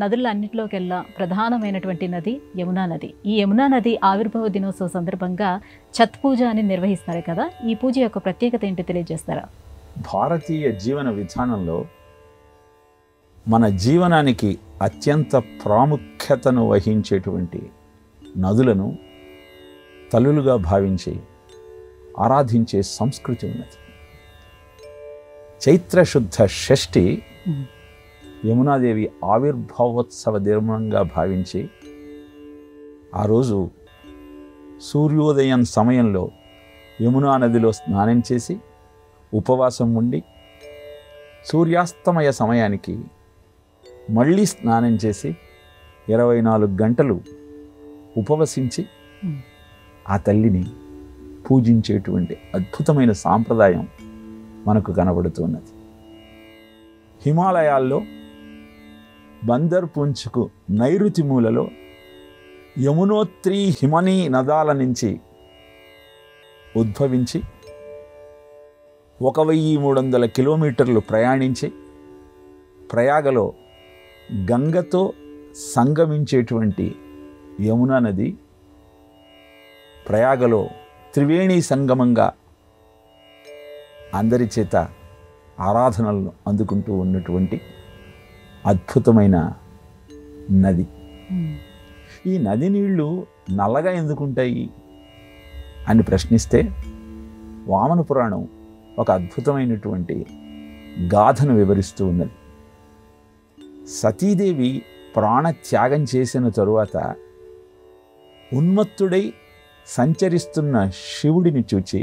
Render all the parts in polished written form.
నదులన్నిటిలోకెల్లా ప్రధానమైనటువంటి నది యమునా నది. ఈ యమునా నది ఆవిర్భావ దినోత్సవ సందర్భంగా ఛత్ పూజ అని నిర్వహిస్తారు కదా, ఈ పూజ యొక్క ప్రత్యేకత ఏంటి తెలియజేస్తారా? భారతీయ జీవన విధానంలో మన జీవనానికి అత్యంత ప్రాముఖ్యతను వహించేటువంటి నదులను తల్లులుగా భావించి ఆరాధించే సంస్కృతి ఉన్నది. చైత్రశుద్ధ షష్ఠి యమునాదేవి ఆవిర్భావోత్సవ దినంగా భావించి ఆ రోజు సూర్యోదయం సమయంలో యమునా నదిలో స్నానం చేసి ఉపవాసం ఉండి సూర్యాస్తమయ సమయానికి మళ్ళీ స్నానం చేసి 24 గంటలు ఉపవసించి ఆ తల్లిని పూజించేటువంటి అద్భుతమైన సాంప్రదాయం మనకు కనబడుతున్నది. హిమాలయాల్లో బందర్ పుంచుకు నైరుతి మూలలో యమునోత్రి హిమనీ నదాల నుంచి ఉద్భవించి 1300 కిలోమీటర్లు ప్రయాణించి ప్రయాగలో గంగతో సంగమించేటువంటి యమునా నది ప్రయాగలో త్రివేణి సంగమంగా అందరి చేత ఆరాధనలను అందుకుంటూ ఉన్నటువంటి అద్భుతమైన నది. ఈ నది నీళ్లు నల్లగా ఎందుకుంటాయి అని ప్రశ్నిస్తే వామన పురాణం ఒక అద్భుతమైనటువంటి గాథను వివరిస్తూ ఉన్నది. సతీదేవి ప్రాణత్యాగం చేసిన తరువాత ఉన్మత్తుడై సంచరిస్తున్న శివుడిని చూచి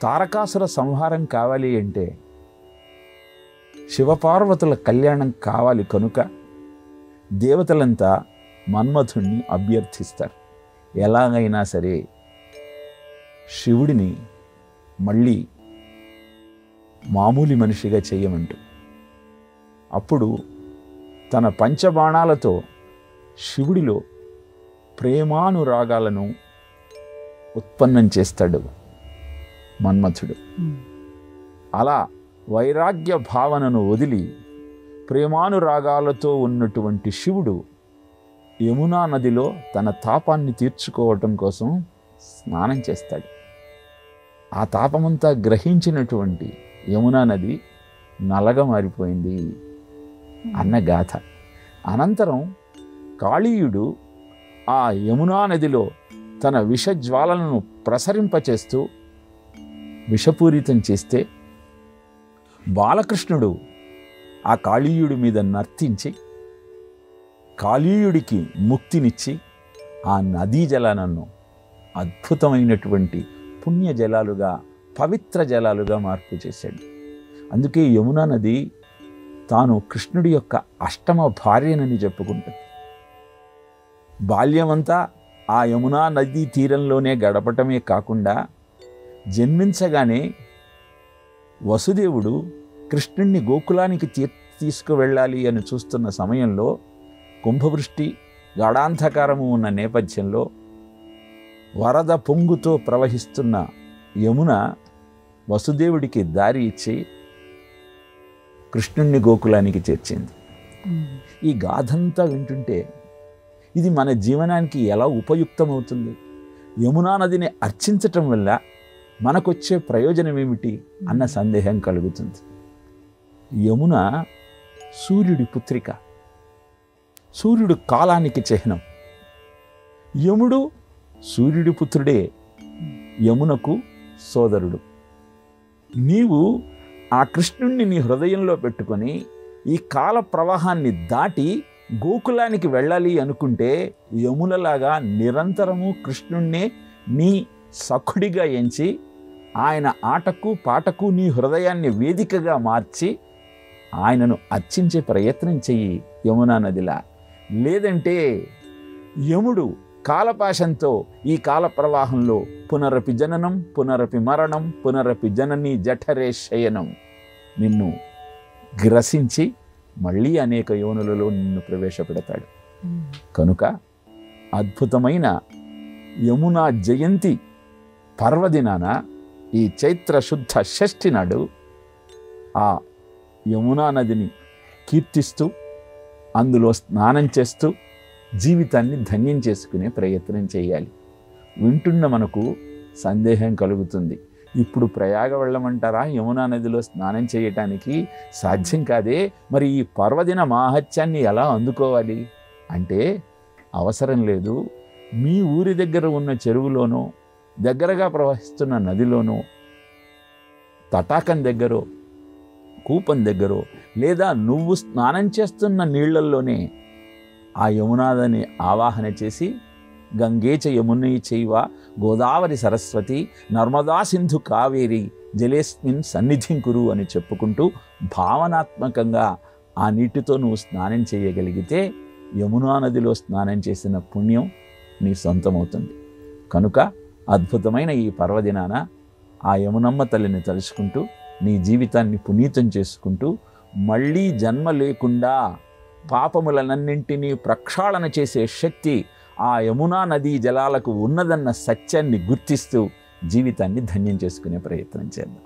తారకాసుర సంహారం కావాలి అంటే శివపార్వతుల కళ్యాణం కావాలి కనుక దేవతలంతా మన్మథుణ్ణి అభ్యర్థిస్తారు, ఎలాగైనా సరే శివుడిని మళ్ళీ మామూలు మనిషిగా చేయమంటూ. అప్పుడు తన పంచబాణాలతో శివుడిలో ప్రేమానురాగాలను ఉత్పన్నం చేస్తాడు మన్మథుడు. అలా వైరాగ్య భావనను వదిలి ప్రేమానురాగాలతో ఉన్నటువంటి శివుడు యమునా నదిలో తన తాపాన్ని తీర్చుకోవటం కోసం స్నానం చేస్తాడు. ఆ తాపమంతా గ్రహించినటువంటి యమునా నది నల్లగా మారిపోయింది అన్న గాథ. అనంతరం కాళీయుడు ఆ యమునా నదిలో తన విషజ్వాలలను ప్రసరింపచేస్తూ విషపూరితం చేస్తే బాలకృష్ణుడు ఆ కాళీయుడి మీద నర్తించి కాళీయుడికి ముక్తినిచ్చి ఆ నదీ జలాలను అద్భుతమైనటువంటి పుణ్య జలాలుగా, పవిత్ర జలాలుగా మార్పు చేశాడు. అందుకే యమునా నది తాను కృష్ణుడి యొక్క అష్టమ భార్యనని చెప్పుకుంటుంది. బాల్యమంతా ఆ యమునా నదీ తీరంలోనే గడపటమే కాకుండా జన్మించగానే వసుదేవుడు కృష్ణుణ్ణి గోకులానికి తీసుకువెళ్ళాలి అని చూస్తున్న సమయంలో కుంభవృష్టి గాఢాంధకారము ఉన్న నేపథ్యంలో వరద పొంగుతో ప్రవహిస్తున్న యమున వసుదేవుడికి దారి ఇచ్చి కృష్ణుణ్ణి గోకులానికి చేర్చింది. ఈ గాథంతా వింటుంటే ఇది మన జీవనానికి ఎలా ఉపయుక్తమవుతుంది, యమునా నదిని అర్చించటం వల్ల మనకొచ్చే ప్రయోజనం ఏమిటి అన్న సందేహం కలుగుతుంది. యమున సూర్యుడి పుత్రిక, సూర్యుడు కాలానికి చిహ్నం. యముడు సూర్యుడి పుత్రుడే, యమునకు సోదరుడు. నీవు ఆ కృష్ణుణ్ణి నీ హృదయంలో పెట్టుకొని ఈ కాల ప్రవాహాన్ని దాటి గోకులానికి వెళ్ళాలి అనుకుంటే యమునలాగా నిరంతరము కృష్ణుణ్ణే నీ సఖుడిగా ఎంచి ఆయన ఆటకు పాటకు నీ హృదయాన్ని వేదికగా మార్చి ఆయనను అర్చించే ప్రయత్నం చెయ్యి యమునా నదిలా. లేదంటే యముడు కాలపాశంతో ఈ కాల ప్రవాహంలో పునరపి జననం పునరపి మరణం పునరపి జనని జఠరే శయనం నిన్ను గ్రసించి మళ్ళీ అనేక యోనులలో నిన్ను ప్రవేశపెడతాడు. కనుక అద్భుతమైన యమునా జయంతి పర్వదినాన ఈ చైత్ర శుద్ధ షష్ఠి నాడు ఆ యమునా నదిని కీర్తిస్తూ అందులో స్నానం చేస్తూ జీవితాన్ని ధన్యం చేసుకునే ప్రయత్నం చేయాలి. వింటున్న మనకు సందేహం కలుగుతుంది, ఇప్పుడు ప్రయాగ వెళ్ళమంటారా యమునా నదిలో స్నానం చేయటానికి? సాధ్యం కాదే, మరి ఈ పర్వదిన మాహత్యాన్ని ఎలా అందుకోవాలి అంటే అవసరం లేదు. మీ ఊరి దగ్గర ఉన్న చెరువులోనో, దగ్గరగా ప్రవహిస్తున్న నదిలోనో, తటాకం దగ్గరో, కూపం దగ్గరో, లేదా నువ్వు స్నానం చేస్తున్న నీళ్లల్లోనే ఆ యమునాదని ఆవాహన చేసి గంగేచ యమునే చైవ గోదావరి సరస్వతి నర్మదా సింధు కావేరి జలేస్మిన్ సన్నిధిం కురు అని చెప్పుకుంటూ భావనాత్మకంగా ఆ నీటితో నువ్వు స్నానం చేయగలిగితే యమునా నదిలో స్నానం చేసిన పుణ్యం నీ సొంతమవుతుంది. కనుక అద్భుతమైన ఈ పర్వదినాన ఆ యమునమ్మ తల్లిని తలుచుకుంటూ నీ జీవితాన్ని పునీతం చేసుకుంటూ మళ్ళీ జన్మ లేకుండా పాపములనన్నింటినీ ప్రక్షాళన చేసే శక్తి ఆ యమునా నదీ జలాలకు ఉన్నదన్న సత్యాన్ని గుర్తిస్తూ జీవితాన్ని ధన్యం చేసుకునే ప్రయత్నం చేద్దాం.